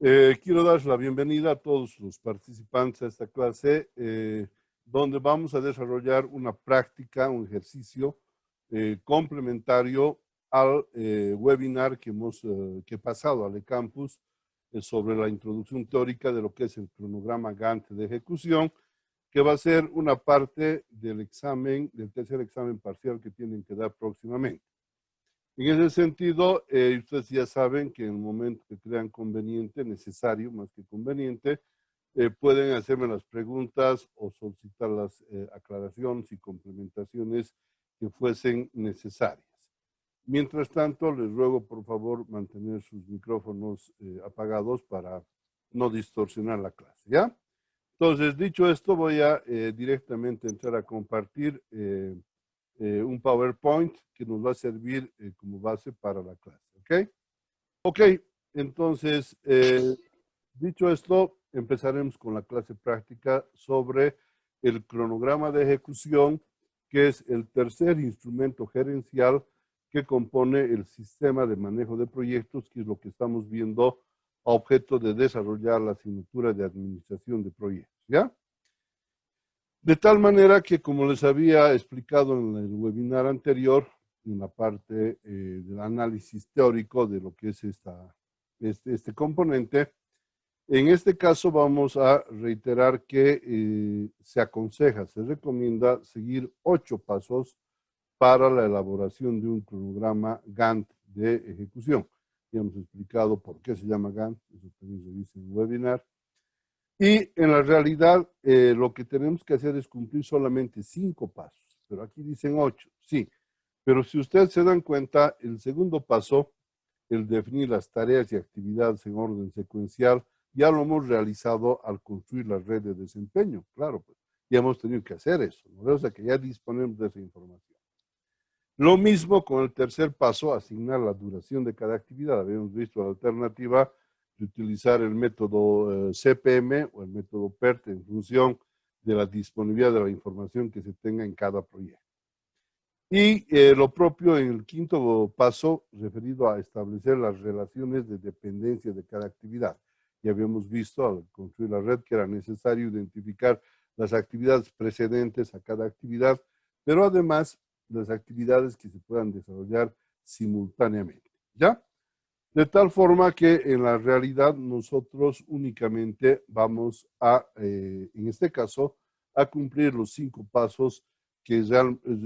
Quiero dar la bienvenida a todos los participantes a esta clase, donde vamos a desarrollar una práctica, un ejercicio complementario al webinar que hemos pasado al eCampus sobre la introducción teórica de lo que es el cronograma Gantt de ejecución, que va a ser una parte del examen, del tercer examen parcial que tienen que dar próximamente. En ese sentido, ustedes ya saben que en el momento que crean conveniente, necesario más que conveniente, pueden hacerme las preguntas o solicitar las aclaraciones y complementaciones que fuesen necesarias. Mientras tanto, les ruego por favor mantener sus micrófonos apagados para no distorsionar la clase, ¿ya? Entonces, dicho esto, voy a directamente entrar a compartir un PowerPoint que nos va a servir como base para la clase, ¿ok? Ok, entonces, dicho esto, empezaremos con la clase práctica sobre el cronograma de ejecución, que es el tercer instrumento gerencial que compone el sistema de manejo de proyectos, que es lo que estamos viendo a objeto de desarrollar la asignatura de administración de proyectos, ¿ya? De tal manera que, como les había explicado en el webinar anterior, en la parte del análisis teórico de lo que es este componente, en este caso vamos a reiterar que se aconseja, se recomienda seguir 8 pasos para la elaboración de un cronograma Gantt de ejecución. Ya hemos explicado por qué se llama Gantt, eso también se dice en el webinar. Y en la realidad, lo que tenemos que hacer es cumplir solamente 5 pasos, pero aquí dicen 8, sí. Pero si ustedes se dan cuenta, el segundo paso, el definir las tareas y actividades en orden secuencial, ya lo hemos realizado al construir la red de desempeño, claro, pues ya hemos tenido que hacer eso, ¿no? O sea que ya disponemos de esa información. Lo mismo con el tercer paso, asignar la duración de cada actividad. Habíamos visto la alternativa de utilizar el método CPM o el método PERT en función de la disponibilidad de la información que se tenga en cada proyecto. Y lo propio en el quinto paso, referido a establecer las relaciones de dependencia de cada actividad. Ya habíamos visto al construir la red que era necesario identificar las actividades precedentes a cada actividad, pero además las actividades que se puedan desarrollar simultáneamente, ¿ya? De tal forma que en la realidad nosotros únicamente vamos a, en este caso, a cumplir los 5 pasos que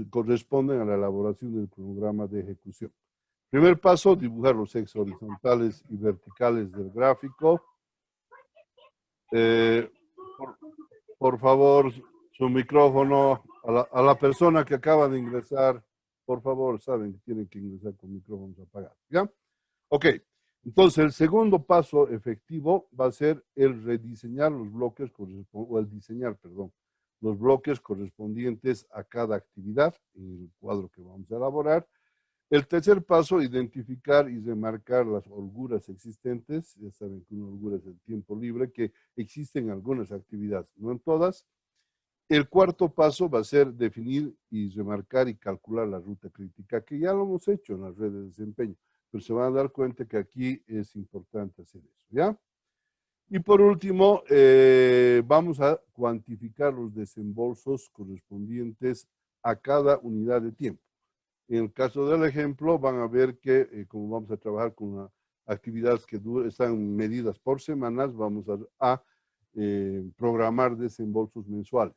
corresponden a la elaboración del cronograma de ejecución. Primer paso, dibujar los ejes horizontales y verticales del gráfico. Por favor, su micrófono a la persona que acaba de ingresar, por favor, saben que tienen que ingresar con micrófonos apagados, ¿ya? Ok, entonces el segundo paso efectivo va a ser el rediseñar los bloques, o el diseñar, perdón, los bloques correspondientes a cada actividad en el cuadro que vamos a elaborar. El tercer paso, identificar y remarcar las holguras existentes. Ya saben que una holgura es el tiempo libre, que existe en algunas actividades, no en todas. El cuarto paso va a ser definir y remarcar y calcular la ruta crítica, que ya lo hemos hecho en las redes de desempeño, pero se van a dar cuenta que aquí es importante hacer eso, ¿ya? Y por último, vamos a cuantificar los desembolsos correspondientes a cada unidad de tiempo. En el caso del ejemplo, van a ver que como vamos a trabajar con actividades que están medidas por semanas, vamos a programar desembolsos mensuales.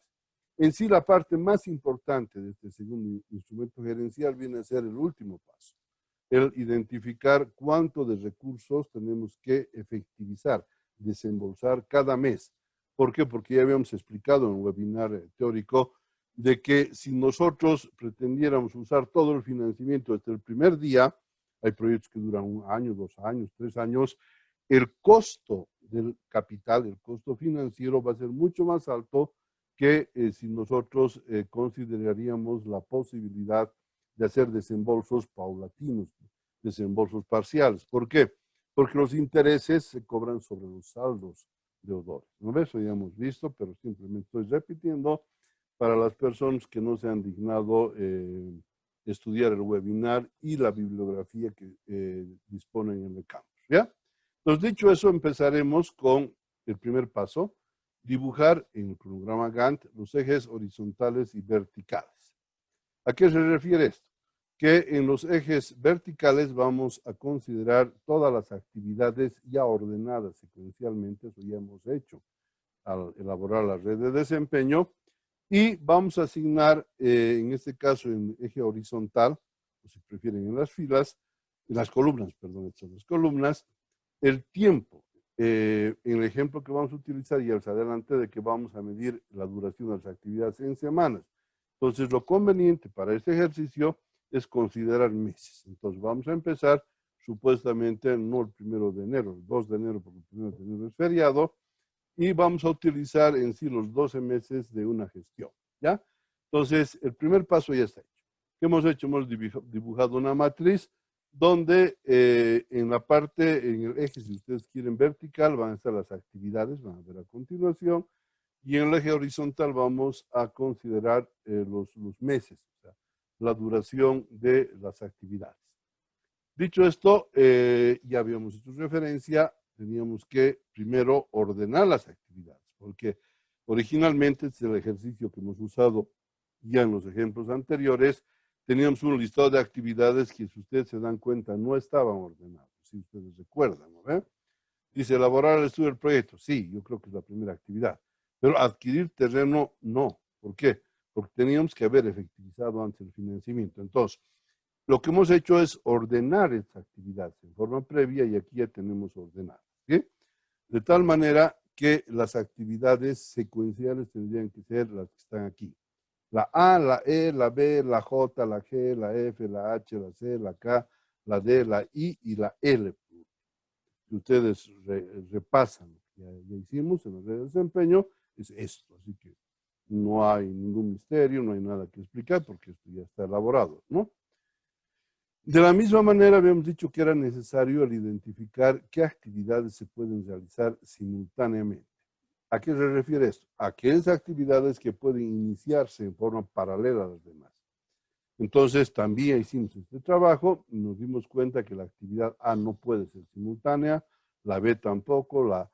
En sí, la parte más importante de este segundo instrumento gerencial viene a ser el último paso, el identificar cuánto de recursos tenemos que efectivizar, desembolsar cada mes. ¿Por qué? Porque ya habíamos explicado en un webinar teórico de que si nosotros pretendiéramos usar todo el financiamiento desde el primer día, hay proyectos que duran 1 año, 2 años, 3 años, el costo del capital, el costo financiero va a ser mucho más alto que si nosotros consideraríamos la posibilidad de hacer desembolsos paulatinos, desembolsos parciales. ¿Por qué? Porque los intereses se cobran sobre los saldos deudores. ¿No? Eso ya hemos visto, pero simplemente estoy repitiendo para las personas que no se han dignado estudiar el webinar y la bibliografía que disponen en el campus, ¿ya? Entonces, dicho eso, empezaremos con el primer paso, dibujar en el cronograma Gantt los ejes horizontales y verticales. ¿A qué se refiere esto? Que en los ejes verticales vamos a considerar todas las actividades ya ordenadas secuencialmente, eso ya hemos hecho al elaborar la red de desempeño, y vamos a asignar, en este caso en eje horizontal, o si prefieren en las filas, en las columnas, perdón, en las columnas, el tiempo. En el ejemplo que vamos a utilizar, y más adelante, de que vamos a medir la duración de las actividades en semanas. Entonces, lo conveniente para este ejercicio es considerar meses. Entonces, vamos a empezar supuestamente no el 1 de enero, el 2 de enero, porque el 1 de enero es feriado, y vamos a utilizar en sí los 12 meses de una gestión, ¿ya? Entonces, el primer paso ya está hecho. ¿Qué hemos hecho? Hemos dibujado una matriz donde en la parte, en el eje, si ustedes quieren vertical, van a estar las actividades, van a ver a continuación, y en el eje horizontal vamos a considerar los meses, o sea, la duración de las actividades. Dicho esto, ya habíamos hecho referencia, teníamos que primero ordenar las actividades, porque originalmente este es el ejercicio que hemos usado ya en los ejemplos anteriores. Teníamos un listado de actividades que, si ustedes se dan cuenta, no estaban ordenados, si ustedes recuerdan, ¿no ve? Dice, elaborar el estudio del proyecto. Sí, yo creo que es la primera actividad. Pero adquirir terreno, no. ¿Por qué? Porque teníamos que haber efectivizado antes el financiamiento. Entonces, lo que hemos hecho es ordenar estas actividades en forma previa, y aquí ya tenemos ordenadas, ¿sí? De tal manera que las actividades secuenciales tendrían que ser las que están aquí. La A, la E, la B, la J, la G, la F, la H, la C, la K, la D, la I y la L. Que ustedes repasan, ya hicimos en la red de desempeño, es esto. Así que no hay ningún misterio, no hay nada que explicar, porque esto ya está elaborado, ¿no? De la misma manera, habíamos dicho que era necesario el identificar qué actividades se pueden realizar simultáneamente. ¿A qué se refiere esto? A aquellas actividades que pueden iniciarse en forma paralela a las demás. Entonces, también hicimos este trabajo y nos dimos cuenta que la actividad A no puede ser simultánea, la B tampoco, la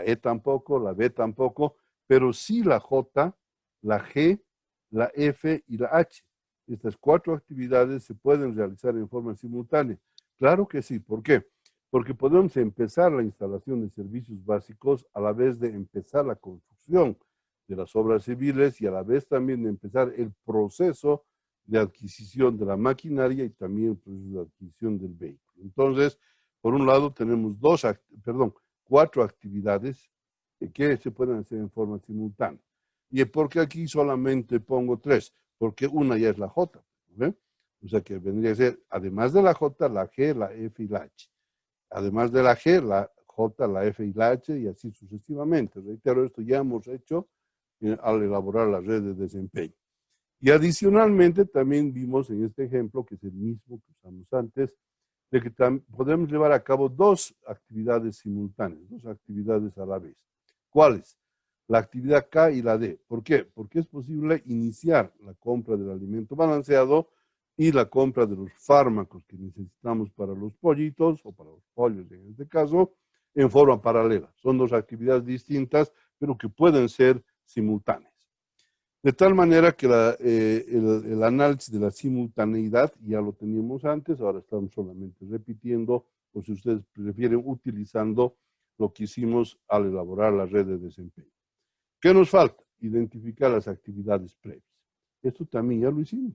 E tampoco, la B tampoco, pero sí la J, la G, la F y la H. Estas 4 actividades se pueden realizar en forma simultánea. Claro que sí. ¿Por qué? Porque podemos empezar la instalación de servicios básicos a la vez de empezar la construcción de las obras civiles, y a la vez también de empezar el proceso de adquisición de la maquinaria y también el proceso de adquisición del vehículo. Entonces, por un lado tenemos 4 actividades que se pueden hacer en forma simultánea. ¿Y por qué aquí solamente pongo 3? Porque una ya es la J, ¿ve? O sea que vendría a ser, además de la J, la G, la F y la H. Además de la G, la J, la F y la H, y así sucesivamente. Reitero, esto ya hemos hecho al elaborar la red de desempeño. Y adicionalmente también vimos en este ejemplo, que es el mismo que usamos antes, de que podemos llevar a cabo 2 actividades simultáneas, 2 actividades a la vez. ¿Cuáles? La actividad K y la D. ¿Por qué? Porque es posible iniciar la compra del alimento balanceado y la compra de los fármacos que necesitamos para los pollitos, o para los pollos en este caso, en forma paralela. Son 2 actividades distintas, pero que pueden ser simultáneas. De tal manera que el análisis de la simultaneidad ya lo teníamos antes, ahora estamos solamente repitiendo, o si ustedes prefieren, utilizando lo que hicimos al elaborar la red de desempeño. ¿Qué nos falta? Identificar las actividades previas. Esto también ya lo hicimos.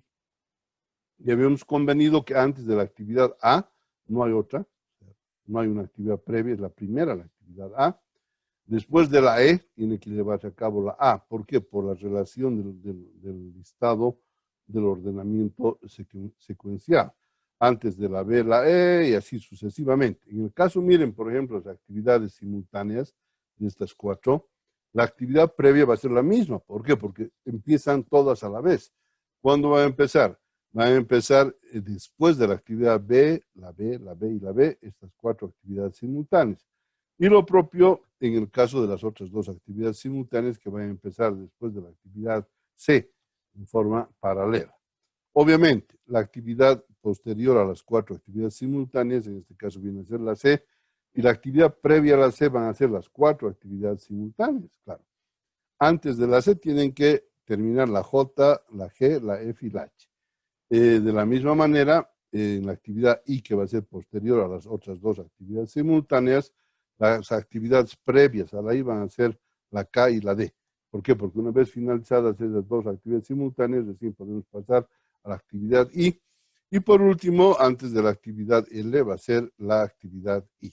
Ya habíamos convenido que antes de la actividad A no hay otra, no hay una actividad previa, es la primera, la actividad A. Después de la E, tiene que llevarse a cabo la A. ¿Por qué? Por la relación del listado del ordenamiento secuencial. Antes de la B, la E, y así sucesivamente. En el caso, miren, por ejemplo, las actividades simultáneas de estas 4, la actividad previa va a ser la misma. ¿Por qué? Porque empiezan todas a la vez. ¿Cuándo va a empezar? Va a empezar después de la actividad B, la B, la B y la B, estas 4 actividades simultáneas. Y lo propio en el caso de las otras 2 actividades simultáneas, que van a empezar después de la actividad C, en forma paralela. Obviamente, la actividad posterior a las 4 actividades simultáneas, en este caso viene a ser la C, Y la actividad previa a la C van a ser las 4 actividades simultáneas, claro. Antes de la C tienen que terminar la J, la G, la F y la H. De la misma manera, en la actividad I, que va a ser posterior a las otras 2 actividades simultáneas, las actividades previas a la I van a ser la K y la D. ¿Por qué? Porque una vez finalizadas esas 2 actividades simultáneas, recién podemos pasar a la actividad I. Y por último, antes de la actividad L, va a ser la actividad I.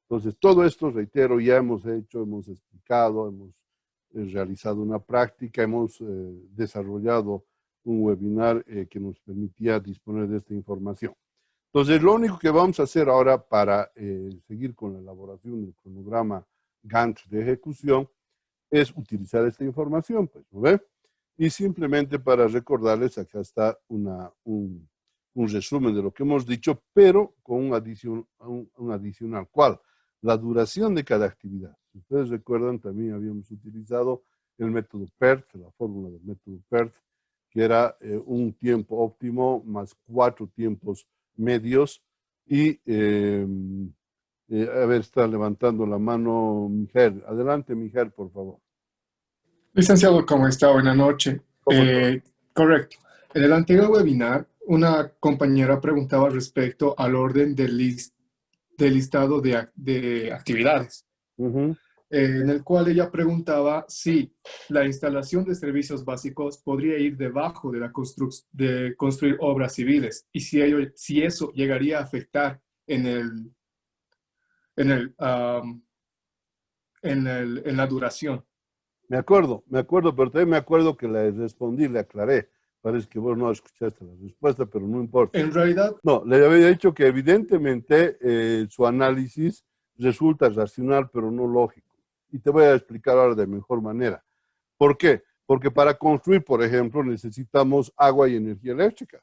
Entonces, todo esto, reitero, ya hemos hecho, hemos explicado, hemos realizado una práctica, hemos desarrollado un webinar que nos permitía disponer de esta información. Entonces, lo único que vamos a hacer ahora para seguir con la elaboración del cronograma Gantt de ejecución es utilizar esta información, pues, ¿no ve? Y simplemente para recordarles, acá está un resumen de lo que hemos dicho, pero con un adicional. ¿Cuál? La duración de cada actividad. Si ustedes recuerdan, también habíamos utilizado el método PERT, la fórmula del método PERT, que era un tiempo óptimo más 4 tiempos medios. Y, a ver, está levantando la mano Mijael. Adelante, Mijael, por favor. Licenciado, ¿cómo está? Buenas noches. ¿Cómo está? Correcto. En el anterior webinar, una compañera preguntaba respecto al orden del listado de actividades, Ujú. en el cual ella preguntaba si la instalación de servicios básicos podría ir debajo de de construir obras civiles y si eso llegaría a afectar en en el, am, en la duración. Me acuerdo, pero también me acuerdo que le respondí, le aclaré. Parece que vos no escuchaste la respuesta, pero no importa. En realidad, No, le había dicho que evidentemente su análisis resulta racional, pero no lógico. Y te voy a explicar ahora de mejor manera. ¿Por qué? Porque para construir, por ejemplo, necesitamos agua y energía eléctrica.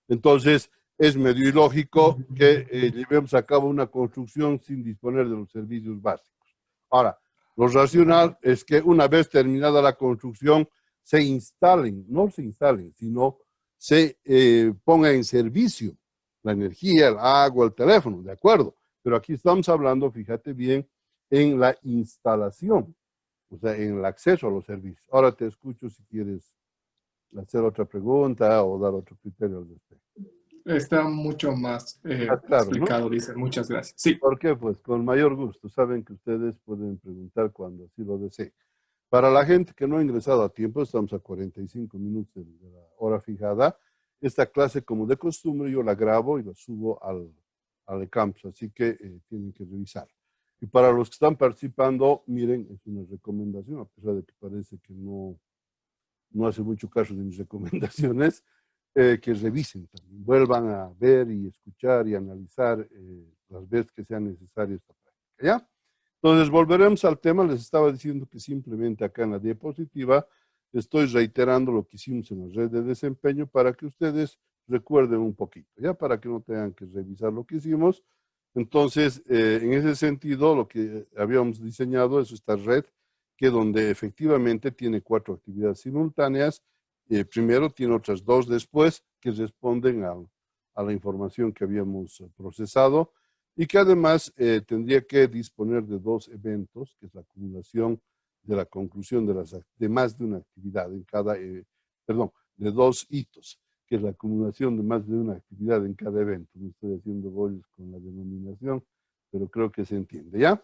Entonces, es medio ilógico que llevemos a cabo una construcción sin disponer de los servicios básicos. Ahora, lo racional es que una vez terminada la construcción, se instalen, no se instalen, sino se ponga en servicio la energía, el agua, el teléfono, ¿de acuerdo? Pero aquí estamos hablando, fíjate bien, en la instalación, o sea, en el acceso a los servicios. Ahora te escucho si quieres hacer otra pregunta o dar otro criterio al respecto. está mucho más Ah, claro, ¿no? explicado, dice. Muchas gracias. Sí, ¿Por qué? Pues con mayor gusto. Saben que ustedes pueden preguntar cuando así lo deseen. Para la gente que no ha ingresado a tiempo, estamos a 45 minutos de la hora fijada. Esta clase, como de costumbre, yo la grabo y la subo al campus, así que tienen que revisar. Y para los que están participando, miren, es una recomendación, a pesar de que parece que no hace mucho caso de mis recomendaciones, que revisen también, vuelvan a ver y escuchar y analizar las veces que sea necesario esta práctica, ¿ya? Entonces, volveremos al tema. Les estaba diciendo que simplemente acá en la diapositiva estoy reiterando lo que hicimos en la red de desempeño para que ustedes recuerden un poquito, ¿ya? Para que no tengan que revisar lo que hicimos. Entonces, en ese sentido, lo que habíamos diseñado es esta red que donde efectivamente tiene 4 actividades simultáneas. Primero tiene otras 2 después que responden a la información que habíamos procesado y que además tendría que disponer de 2 eventos, que es la acumulación de la conclusión de más de una actividad en cada, perdón, de 2 hitos, que es la acumulación de más de una actividad en cada evento. No estoy haciendo bollos con la denominación, pero creo que se entiende, ¿ya?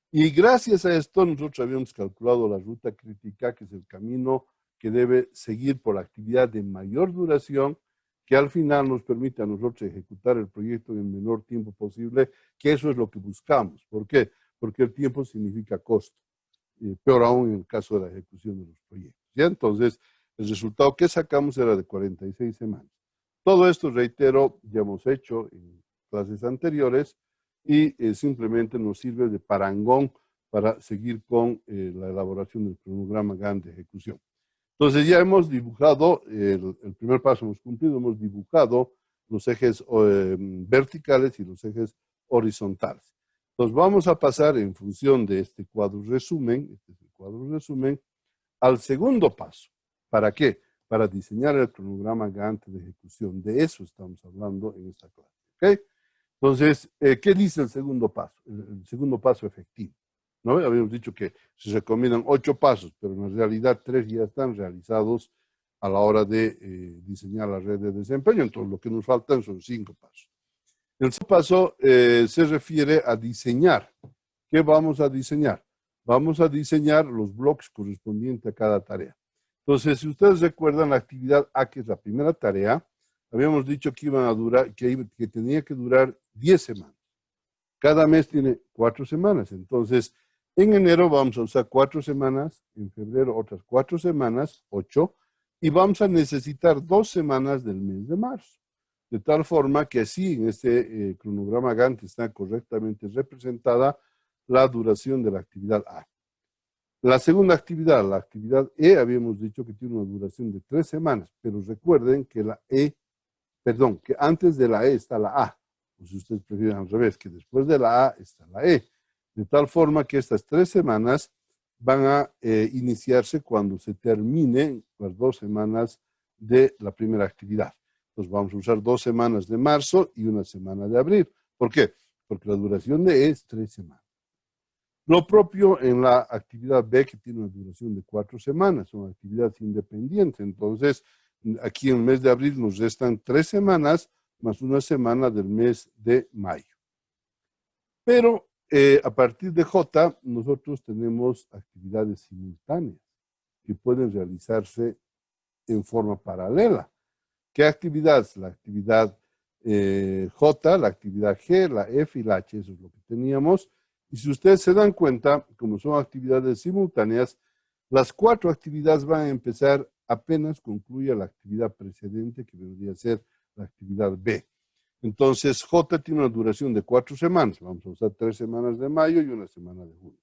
Y gracias a esto nosotros habíamos calculado la ruta crítica, que es el camino que debe seguir por la actividad de mayor duración, que al final nos permite a nosotros ejecutar el proyecto en el menor tiempo posible, que eso es lo que buscamos. ¿Por qué? Porque el tiempo significa costo, peor aún en el caso de la ejecución de los proyectos. ¿Ya? Entonces, el resultado que sacamos era de 46 semanas. Todo esto, reitero, ya hemos hecho en clases anteriores, y simplemente nos sirve de parangón para seguir con la elaboración del cronograma Gantt de ejecución. Entonces ya hemos dibujado, el primer paso hemos cumplido, hemos dibujado los ejes verticales y los ejes horizontales. Entonces vamos a pasar en función de este cuadro resumen, este es el cuadro resumen, al segundo paso. ¿Para qué? Para diseñar el cronograma Gantt de ejecución. De eso estamos hablando en esta clase. ¿Ok? Entonces, ¿qué dice el segundo paso? El segundo paso efectivo, ¿no? Habíamos dicho que se recomiendan 8 pasos, pero en realidad 3 ya están realizados a la hora de diseñar la red de desempeño. Entonces, lo que nos faltan son 5 pasos. El segundo paso se refiere a diseñar. ¿Qué vamos a diseñar? Vamos a diseñar los bloques correspondientes a cada tarea. Entonces, si ustedes recuerdan la actividad A, que es la primera tarea, habíamos dicho que iban a durar, que tenía que durar 10 semanas. Cada mes tiene 4 semanas. Entonces, en enero vamos a usar 4 semanas, en febrero otras 4 semanas, 8, y vamos a necesitar 2 semanas del mes de marzo. De tal forma que así en este cronograma Gantt está correctamente representada la duración de la actividad A. La segunda actividad, la actividad E, habíamos dicho que tiene una duración de 3 semanas, pero recuerden que que antes de la E está la A, o si ustedes prefieren al revés, que después de la A está la E, de tal forma que estas 3 semanas van a iniciarse cuando se terminen las 2 semanas de la primera actividad. Entonces vamos a usar 2 semanas de marzo y 1 semana de abril. ¿Por qué? Porque la duración de E es 3 semanas. Lo propio en la actividad B, que tiene una duración de 4 semanas, son actividades independientes. Entonces, aquí en el mes de abril nos restan 3 semanas más 1 semana del mes de mayo. Pero a partir de J, nosotros tenemos actividades simultáneas que pueden realizarse en forma paralela. ¿Qué actividades? La actividad J, la actividad G, la F y la H, eso es lo que teníamos. Y si ustedes se dan cuenta, como son actividades simultáneas, las 4 actividades van a empezar apenas concluya la actividad precedente, que debería ser la actividad B. Entonces, J tiene una duración de 4 semanas. Vamos a usar 3 semanas de mayo y 1 semana de junio.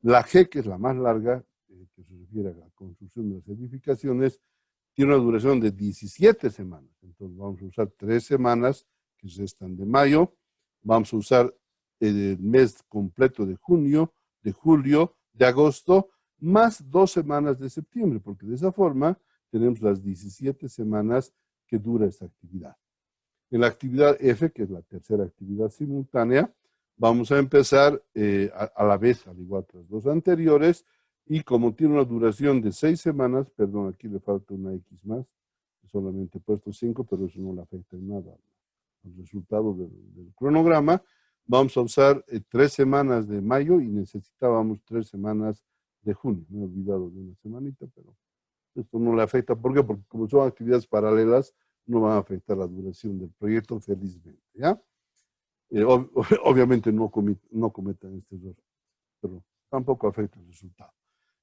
La G, que es la más larga, que se refiere a la construcción de las edificaciones, tiene una duración de 17 semanas. Entonces, vamos a usar 3 semanas que restan de mayo. Vamos a usar el mes completo de junio, de julio, de agosto, más 2 semanas de septiembre, porque de esa forma tenemos las 17 semanas que dura esta actividad. En la actividad F, que es la tercera actividad simultánea, vamos a empezar a la vez, al igual que las 2 anteriores, y como tiene una duración de 6 semanas, perdón, aquí le falta una X más, solamente he puesto 5, pero eso no le afecta en nada al resultado del cronograma. Vamos a usar 3 semanas de mayo y necesitábamos 3 semanas de junio. Me he olvidado de una semanita, pero esto no le afecta. ¿Por qué? Porque como son actividades paralelas, no van a afectar la duración del proyecto, felizmente, ¿ya? Obviamente no cometan este error, pero tampoco afecta el resultado.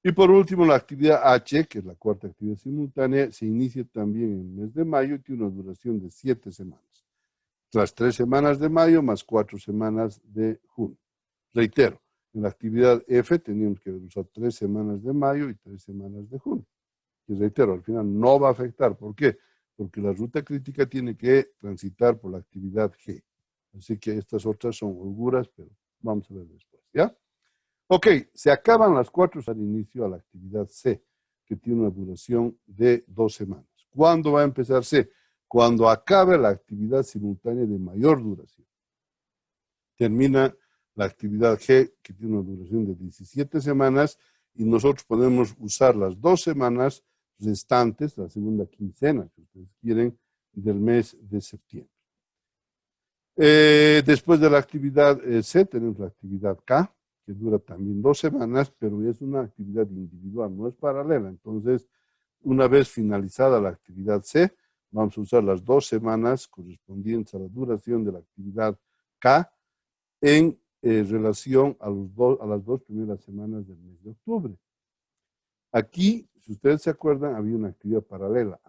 Y por último, la actividad H, que es la cuarta actividad simultánea, se inicia también en el mes de mayo y tiene una duración de 7 semanas. Las 3 semanas de mayo más 4 semanas de junio. Reitero, en la actividad F teníamos que usar 3 semanas de mayo y 3 semanas de junio. Y reitero, al final no va a afectar. ¿Por qué? Porque la ruta crítica tiene que transitar por la actividad G. Así que estas otras son holguras, pero vamos a ver después, ¿ya? Ok, se acaban las 4 al inicio a la actividad C, que tiene una duración de 2 semanas. ¿Cuándo va a empezar C? Cuando acabe la actividad simultánea de mayor duración. Termina la actividad G, que tiene una duración de 17 semanas, y nosotros podemos usar las 2 semanas restantes, la segunda quincena, si ustedes quieren, del mes de septiembre. Después de la actividad C, tenemos la actividad K, que dura también 2 semanas, pero es una actividad individual, no es paralela. Entonces, una vez finalizada la actividad C, vamos a usar las 2 semanas correspondientes a la duración de la actividad K en relación a las 2 primeras semanas del mes de octubre. Aquí, si ustedes se acuerdan, había una actividad paralela.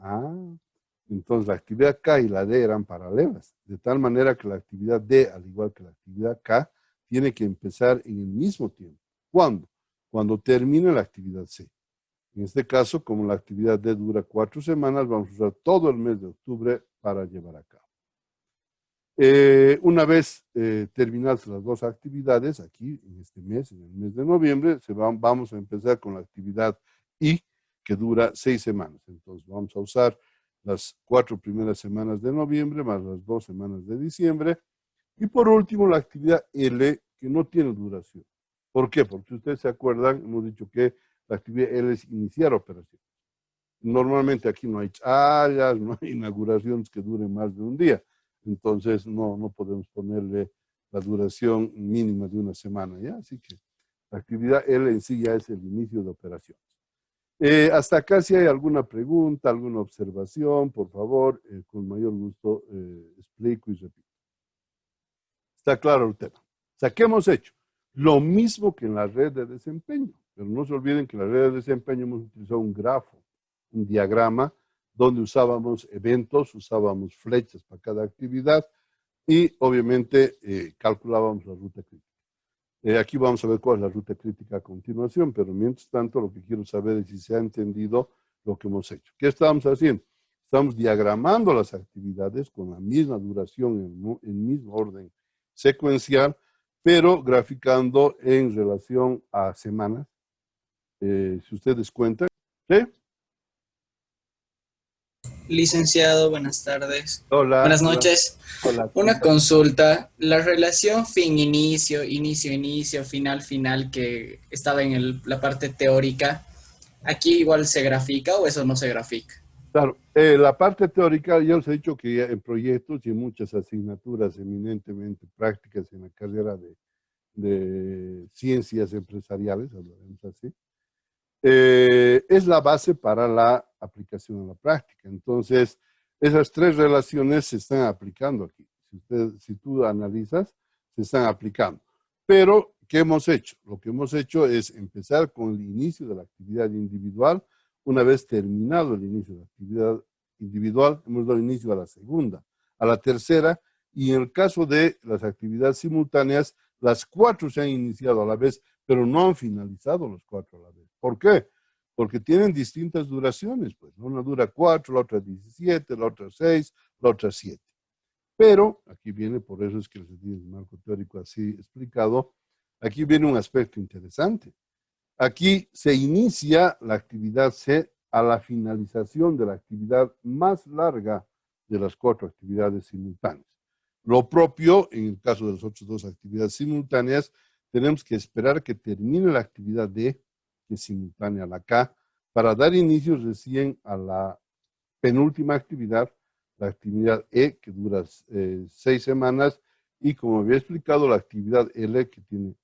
Entonces la actividad K y la D eran paralelas, de tal manera que la actividad D, al igual que la actividad K, tiene que empezar en el mismo tiempo. ¿Cuándo? Cuando termine la actividad C. En este caso, como la actividad D dura 4 semanas, vamos a usar todo el mes de octubre para llevar a cabo. Una vez terminadas las 2 actividades, aquí en este mes, en el mes de noviembre, vamos a empezar con la actividad I, que dura 6 semanas. Entonces vamos a usar las 4 primeras semanas de noviembre más las 2 semanas de diciembre Y por último, la actividad L, que no tiene duración. ¿Por qué? Porque si ustedes se acuerdan, hemos dicho que la actividad L es iniciar operación. Normalmente aquí no hay charlas, no hay inauguraciones que duren más de un día. Entonces no podemos ponerle la duración mínima de una semana, ¿ya? Así que la actividad L en sí ya es el inicio de operaciones. Hasta acá, si hay alguna pregunta, alguna observación, por favor, con mayor gusto explico y repito. Está claro el tema. O sea, ¿qué hemos hecho? Lo mismo que en la red de desempeño. Pero no se olviden que en la red de desempeño hemos utilizado un grafo, un diagrama, donde usábamos eventos, usábamos flechas para cada actividad y obviamente calculábamos la ruta crítica. Aquí vamos a ver cuál es la ruta crítica a continuación, pero mientras tanto lo que quiero saber es si se ha entendido lo que hemos hecho. ¿Qué estamos haciendo? Estamos diagramando las actividades con la misma duración, en el mismo orden secuencial, pero graficando en relación a semanas. Si ustedes cuentan, ¿sí? Licenciado, buenas tardes. Hola. Buenas noches. Hola. Una consulta. La relación fin-inicio, inicio-inicio, final-final que estaba en la parte teórica, ¿aquí igual se grafica o eso no se grafica? Claro, la parte teórica, ya os he dicho que en proyectos y en muchas asignaturas eminentemente prácticas en la carrera de ciencias empresariales, hablaremos así, es la base para la aplicación a la práctica. Entonces, esas tres relaciones se están aplicando aquí. Si tú analizas, se están aplicando. Pero, ¿qué hemos hecho? Lo que hemos hecho es empezar con el inicio de la actividad individual. Una vez terminado el inicio de la actividad individual, hemos dado inicio a la segunda, a la tercera, y en el caso de las actividades simultáneas, las 4 se han iniciado a la vez, pero no han finalizado los 4 a la vez. ¿Por qué? Porque tienen distintas duraciones, pues. Una dura 4, la otra 17, la otra 6, la otra 7. Pero, aquí viene, por eso es que les di el marco teórico así explicado, aquí viene un aspecto interesante. Aquí se inicia la actividad C a la finalización de la actividad más larga de las 4 actividades simultáneas. Lo propio, en el caso de las otras 2 actividades simultáneas, tenemos que esperar que termine la actividad D, que es simultánea a la K, para dar inicio recién a la penúltima actividad, la actividad E, que dura 6 semanas, y como había explicado, la actividad L, que tiene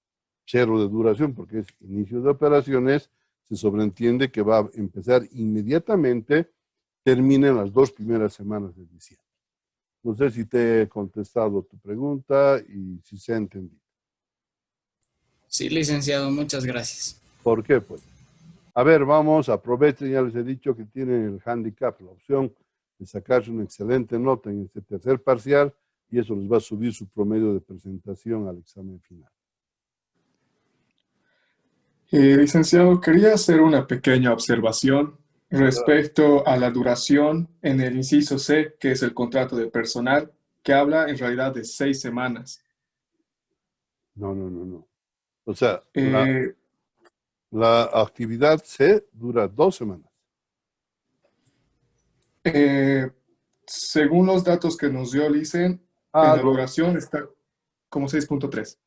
0 de duración, porque es inicio de operaciones, se sobreentiende que va a empezar inmediatamente, termina en las 2 primeras semanas de diciembre. No sé si te he contestado tu pregunta y si se ha entendido. Sí, licenciado, muchas gracias. ¿Por qué? Pues, a ver, vamos, aprovechen, ya les he dicho que tienen el handicap, la opción de sacarse una excelente nota en este tercer parcial y eso les va a subir su promedio de presentación al examen final. Licenciado, quería hacer una pequeña observación respecto a la duración en el inciso C, que es el contrato de personal, que habla en realidad de 6 semanas. No. O sea, Eh, la actividad C dura 2 semanas. Según los datos que nos dio Licen, en la duración está como 6.3.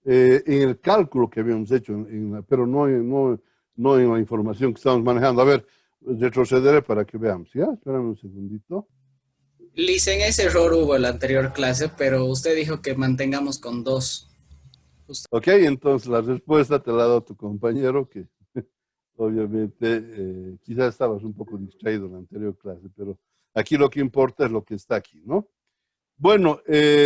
En el cálculo que habíamos hecho, pero no en la información que estamos manejando. A ver, retrocederé para que veamos. ¿Ya? Espérame un segundito. Licen, ese error hubo en la anterior clase, pero usted dijo que mantengamos con 2. Ok, entonces la respuesta te la ha dado tu compañero, que obviamente quizás estabas un poco distraído en la anterior clase, pero aquí lo que importa es lo que está aquí, ¿no? Bueno,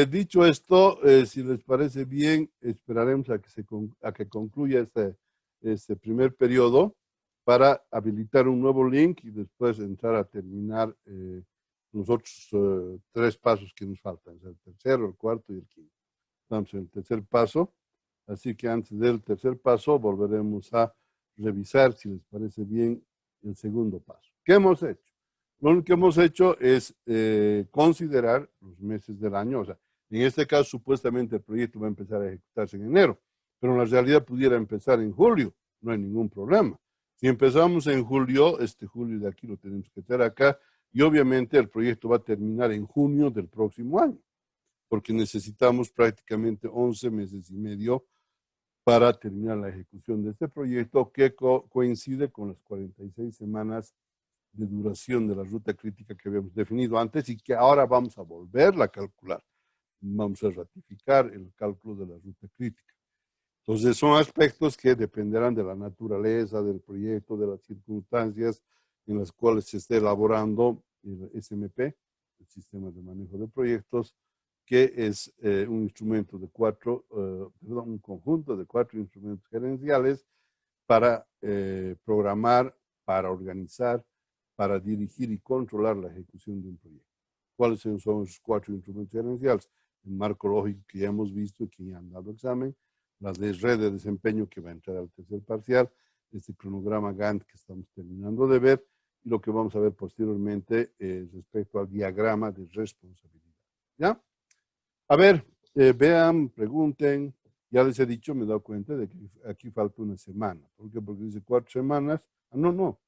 dicho esto, si les parece bien, esperaremos a que concluya este primer periodo para habilitar un nuevo link y después entrar a terminar los otros 3 pasos que nos faltan, el tercero, el cuarto y el quinto. Estamos en el tercer paso, así que antes del tercer paso volveremos a revisar, si les parece bien, el segundo paso. ¿Qué hemos hecho? Lo único que hemos hecho es considerar los meses del año. O sea, en este caso, supuestamente el proyecto va a empezar a ejecutarse en enero, pero en la realidad pudiera empezar en julio. No hay ningún problema. Si empezamos en julio, este julio de aquí lo tenemos que tener acá, y obviamente el proyecto va a terminar en junio del próximo año. porque necesitamos prácticamente 11 meses y medio para terminar la ejecución de este proyecto que coincide con las 46 semanas de duración de la ruta crítica que habíamos definido antes y que ahora vamos a volverla a calcular. Vamos a ratificar el cálculo de la ruta crítica. Entonces son aspectos que dependerán de la naturaleza del proyecto, de las circunstancias en las cuales se esté elaborando el SMP, el Sistema de Manejo de Proyectos, que es un instrumento de un conjunto de 4 instrumentos gerenciales para programar, para organizar, para dirigir y controlar la ejecución de un proyecto. ¿Cuáles son esos 4 instrumentos gerenciales? El marco lógico que ya hemos visto y que ya han dado examen, la de red de desempeño que va a entrar al tercer parcial, este cronograma Gantt que estamos terminando de ver, y lo que vamos a ver posteriormente respecto al diagrama de responsabilidad. ¿Ya? A ver, vean, pregunten. Ya les he dicho, me he dado cuenta de que aquí falta una semana. ¿Por qué? Porque dice 4 semanas. Ah, no.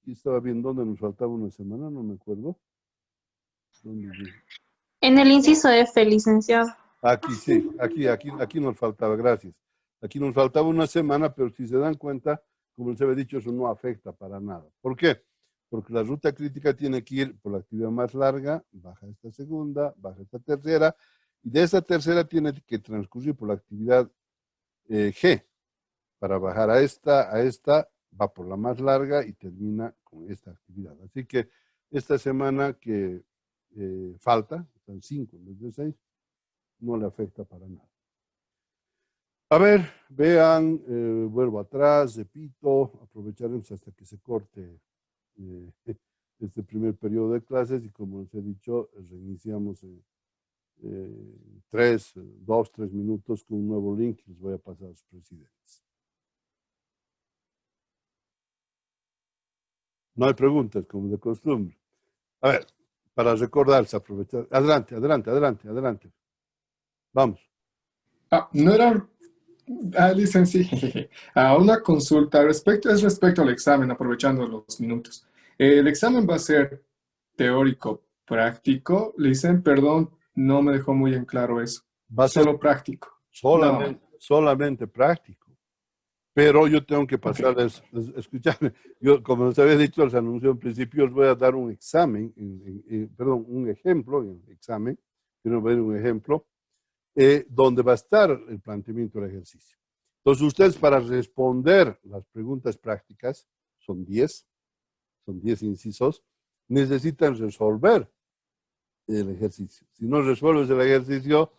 Aquí estaba viendo dónde nos faltaba una semana, no me acuerdo. ¿Dónde dice? En el inciso F, licenciado. Aquí sí, aquí nos faltaba, gracias. Aquí nos faltaba una semana, pero si se dan cuenta, como les había dicho, eso no afecta para nada. ¿Por qué? Porque la ruta crítica tiene que ir por la actividad más larga, baja esta segunda, baja esta tercera, y de esa tercera tiene que transcurrir por la actividad G. Para bajar a esta, va por la más larga y termina con esta actividad. Así que esta semana que falta, están 5 en vez de 6, no le afecta para nada. A ver, vean, vuelvo atrás, repito, aprovecharemos hasta que se corte este primer periodo de clases y como les he dicho, reiniciamos 3 minutos con un nuevo link que les voy a pasar a los presidentes. No hay preguntas, como de costumbre. A ver, para recordarse, aprovechar. Adelante. Vamos. No era, licenciado, una consulta respecto al examen, aprovechando los minutos. El examen va a ser teórico, práctico. Le dicen, perdón, no me dejó muy en claro eso. Va a ser solo práctico. Solamente práctico. Pero yo tengo que pasarles, escuchadme, yo como les había dicho, les anunció en principio, les voy a dar un examen, un ejemplo, donde va a estar el planteamiento del ejercicio. Entonces ustedes para responder las preguntas prácticas, son 10 incisos, necesitan resolver el ejercicio. Si no resuelves el ejercicio,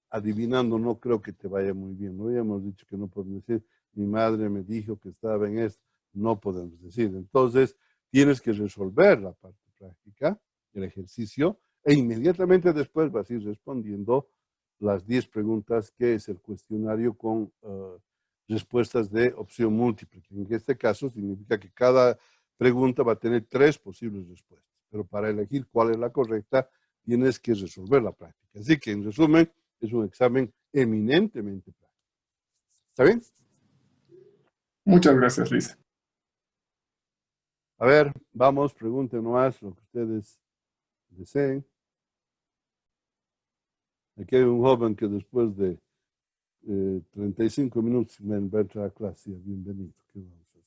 adivinando no creo que te vaya muy bien. No habíamos dicho que no podemos decir, mi madre me dijo que estaba en esto, no podemos decir. Entonces, tienes que resolver la parte práctica, el ejercicio, e inmediatamente después vas a ir respondiendo las 10 preguntas que es el cuestionario con respuestas de opción múltiple. En este caso significa que cada pregunta va a tener 3 posibles respuestas, pero para elegir cuál es la correcta, tienes que resolver la práctica. Así que, en resumen, es un examen eminentemente práctico. ¿Está bien? Muchas gracias, Luis. A ver, vamos, pregunten nomás lo que ustedes deseen. Aquí hay un joven que después de 35 minutos va a entrar a clase. Bienvenido. ¿Qué vamos a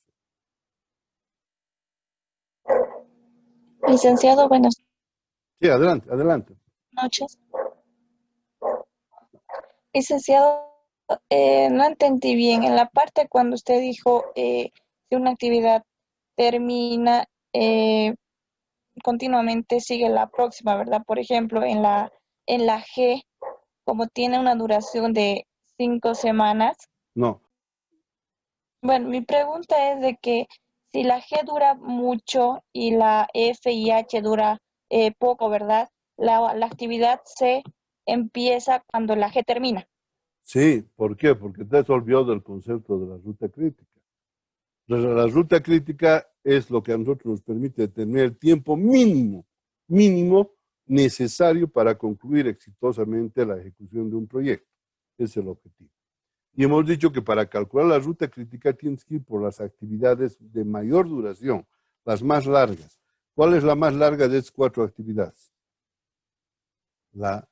hacer? Licenciado, buenas Sí, adelante. noches. Licenciado, no entendí bien. En la parte cuando usted dijo que una actividad termina, continuamente sigue la próxima, ¿verdad? Por ejemplo, en la G, como tiene una duración de 5 semanas. No. Bueno, mi pregunta es de que si la G dura mucho y la F y H dura poco, ¿verdad? La actividad C empieza cuando la G termina. Sí, ¿por qué? Porque te has olvidado del concepto de la ruta crítica. La ruta crítica es lo que a nosotros nos permite tener el tiempo mínimo necesario para concluir exitosamente la ejecución de un proyecto. Ese es el objetivo. Y hemos dicho que para calcular la ruta crítica tienes que ir por las actividades de mayor duración, las más largas. ¿Cuál es la más larga de estas 4 actividades? La